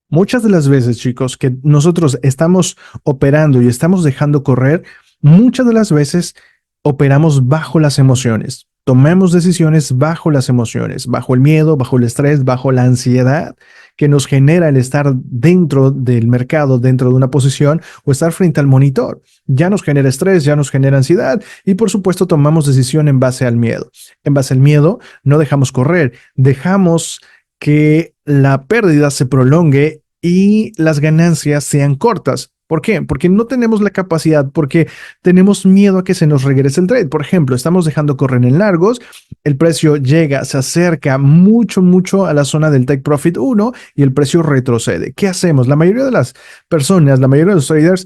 Muchas de las veces, chicos, que nosotros estamos operando y estamos dejando correr, muchas de las veces operamos bajo las emociones. Tomamos decisiones bajo las emociones, bajo el miedo, bajo el estrés, bajo la ansiedad que nos genera el estar dentro del mercado, dentro de una posición o estar frente al monitor. Ya nos genera estrés, ya nos genera ansiedad y por supuesto tomamos decisión en base al miedo. En base al miedo no dejamos correr, dejamos que la pérdida se prolongue y las ganancias sean cortas. ¿Por qué? Porque no tenemos la capacidad, porque tenemos miedo a que se nos regrese el trade. Por ejemplo, estamos dejando correr en largos, el precio llega, se acerca mucho a la zona del Take Profit 1 y el precio retrocede. ¿Qué hacemos? La mayoría de las personas, la mayoría de los traders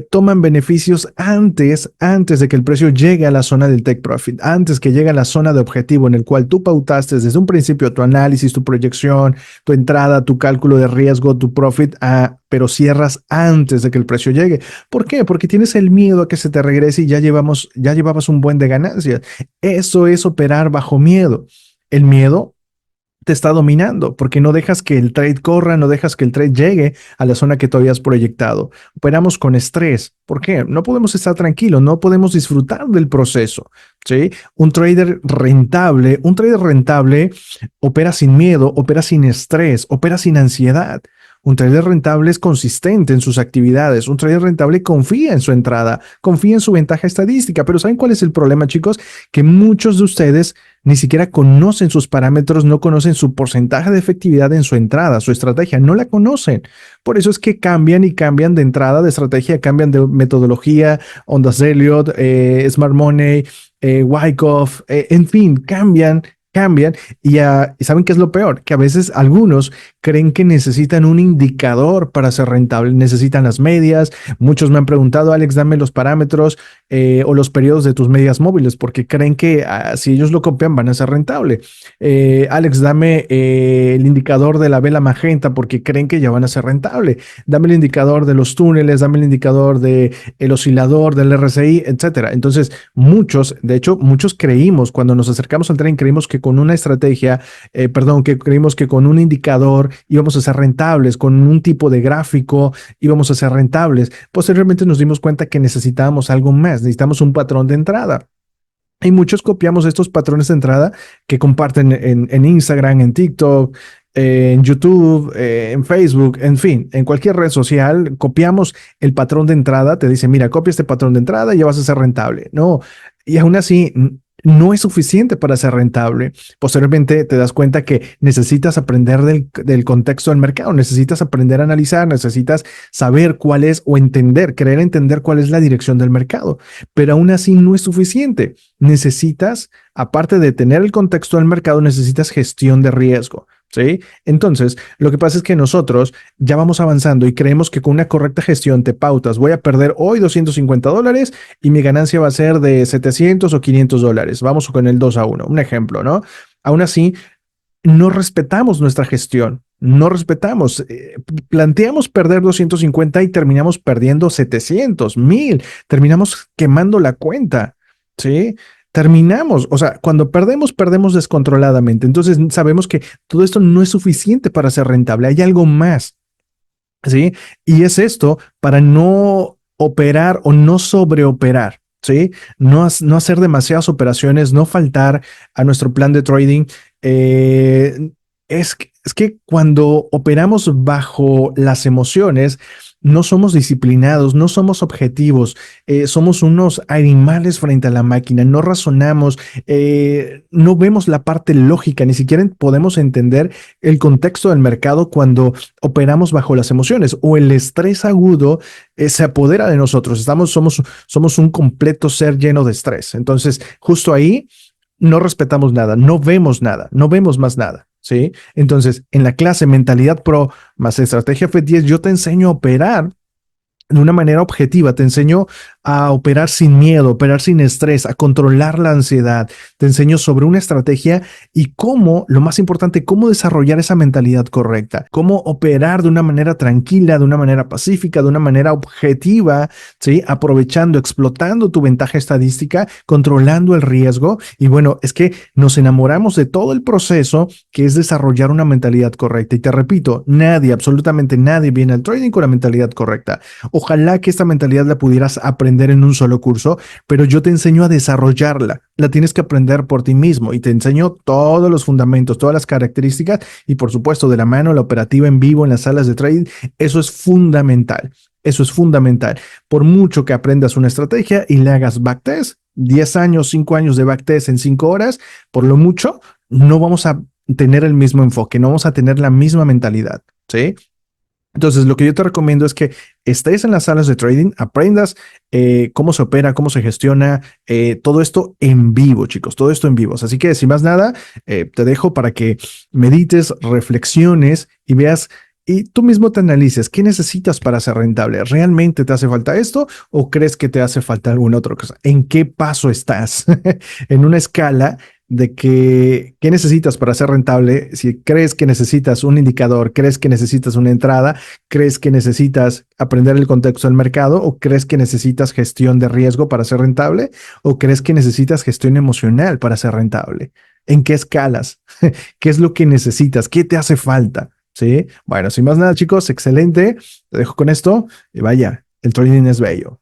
toman beneficios antes de que el precio llegue a la zona del take profit, antes que llegue a la zona de objetivo en el cual tú pautaste desde un principio tu análisis, tu proyección, tu entrada, tu cálculo de riesgo, tu profit, pero cierras antes de que el precio llegue. ¿Por qué? Porque tienes el miedo a que se te regrese y ya llevabas un buen de ganancias. Eso es operar bajo miedo. El miedo te está dominando porque no dejas que el trade corra, no dejas que el trade llegue a la zona que tú habías proyectado. Operamos con estrés. ¿Por qué? No podemos estar tranquilos, no podemos disfrutar del proceso, ¿sí? Un trader rentable opera sin miedo, opera sin estrés, opera sin ansiedad. Un trader rentable es consistente en sus actividades. Un trader rentable confía en su entrada, confía en su ventaja estadística. Pero ¿saben cuál es el problema, chicos? Que muchos de ustedes ni siquiera conocen sus parámetros, no conocen su porcentaje de efectividad en su entrada, su estrategia, no la conocen. Por eso es que cambian y cambian de entrada, de estrategia, cambian de metodología, Ondas Elliott, Smart Money, Wyckoff, en fin, cambian y ¿saben qué es lo peor? Que a veces algunos creen que necesitan un indicador para ser rentable, necesitan las medias. Muchos me han preguntado, Alex, dame los parámetros o los periodos de tus medias móviles, porque creen que si ellos lo copian van a ser rentable. Alex, dame el indicador de la vela magenta, porque creen que ya van a ser rentable. Dame el indicador de los túneles, dame el indicador del oscilador, del RSI, etcétera. Entonces, de hecho, muchos creímos, cuando nos acercamos al trading, creímos que con una estrategia, que creímos que con un indicador íbamos a ser rentables, con un tipo de gráfico íbamos a ser rentables. Posteriormente nos dimos cuenta que necesitábamos algo más, necesitamos un patrón de entrada. Y muchos copiamos estos patrones de entrada que comparten en Instagram, en TikTok, en YouTube, en Facebook, en fin, en cualquier red social, copiamos el patrón de entrada, te dice, mira, copia este patrón de entrada y ya vas a ser rentable. No, y aún así no es suficiente para ser rentable. Posteriormente te das cuenta que necesitas aprender del contexto del mercado, necesitas aprender a analizar, necesitas saber cuál es o querer entender cuál es la dirección del mercado, pero aún así no es suficiente. Necesitas, aparte de tener el contexto del mercado, necesitas gestión de riesgo. ¿Sí? Entonces, lo que pasa es que nosotros ya vamos avanzando y creemos que con una correcta gestión te pautas, voy a perder hoy $250 y mi ganancia va a ser de 700 o $500. Vamos con el 2-1, un ejemplo, ¿no? Aún así, no respetamos nuestra gestión, no respetamos, planteamos perder 250 y terminamos perdiendo 700, 1000, terminamos quemando la cuenta, ¿sí? Terminamos, o sea, cuando perdemos descontroladamente. Entonces sabemos que todo esto no es suficiente para ser rentable. Hay algo más, ¿sí? Y es esto para no operar o no sobreoperar, ¿sí? No hacer demasiadas operaciones, no faltar a nuestro plan de trading. Es que cuando operamos bajo las emociones, no somos disciplinados, no somos objetivos, somos unos animales frente a la máquina, no razonamos, no vemos la parte lógica, ni siquiera podemos entender el contexto del mercado cuando operamos bajo las emociones o el estrés agudo se apodera de nosotros. Somos un completo ser lleno de estrés. Entonces, justo ahí no respetamos nada, no vemos nada, no vemos más nada. ¿Sí? Entonces, en la clase Mentalidad Pro más Estrategia F10, yo te enseño a operar de una manera objetiva, te enseño a operar sin miedo, operar sin estrés, a controlar la ansiedad. Te enseño sobre una estrategia y cómo, lo más importante, cómo desarrollar esa mentalidad correcta, cómo operar de una manera tranquila, de una manera pacífica, de una manera objetiva, ¿sí? Aprovechando, explotando tu ventaja estadística, controlando el riesgo. Y bueno, es que nos enamoramos de todo el proceso que es desarrollar una mentalidad correcta. Y te repito, nadie, absolutamente nadie viene al trading con la mentalidad correcta. Ojalá que esta mentalidad la pudieras aprender en un solo curso, pero yo te enseño a desarrollarla. La tienes que aprender por ti mismo y te enseño todos los fundamentos, todas las características y por supuesto de la mano la operativa en vivo en las salas de trading. Eso es fundamental. Eso es fundamental. Por mucho que aprendas una estrategia y le hagas backtest, 10 años, 5 años de backtest en 5 horas, por lo mucho, no vamos a tener el mismo enfoque, no vamos a tener la misma mentalidad, ¿sí? Entonces, lo que yo te recomiendo es que estés en las salas de trading, aprendas cómo se opera, cómo se gestiona, todo esto en vivo, chicos, todo esto en vivo. Así que, sin más nada, te dejo para que medites, reflexiones y veas y tú mismo te analices qué necesitas para ser rentable. ¿Realmente te hace falta esto o crees que te hace falta alguna otra cosa? ¿En qué paso estás en una escala de que, qué necesitas para ser rentable? Si crees que necesitas un indicador, crees que necesitas una entrada, crees que necesitas aprender el contexto del mercado o crees que necesitas gestión de riesgo para ser rentable o crees que necesitas gestión emocional para ser rentable. ¿En qué escalas? ¿Qué es lo que necesitas? ¿Qué te hace falta? ¿Sí? Bueno, sin más nada, chicos, excelente. Te dejo con esto y vaya, el trading es bello.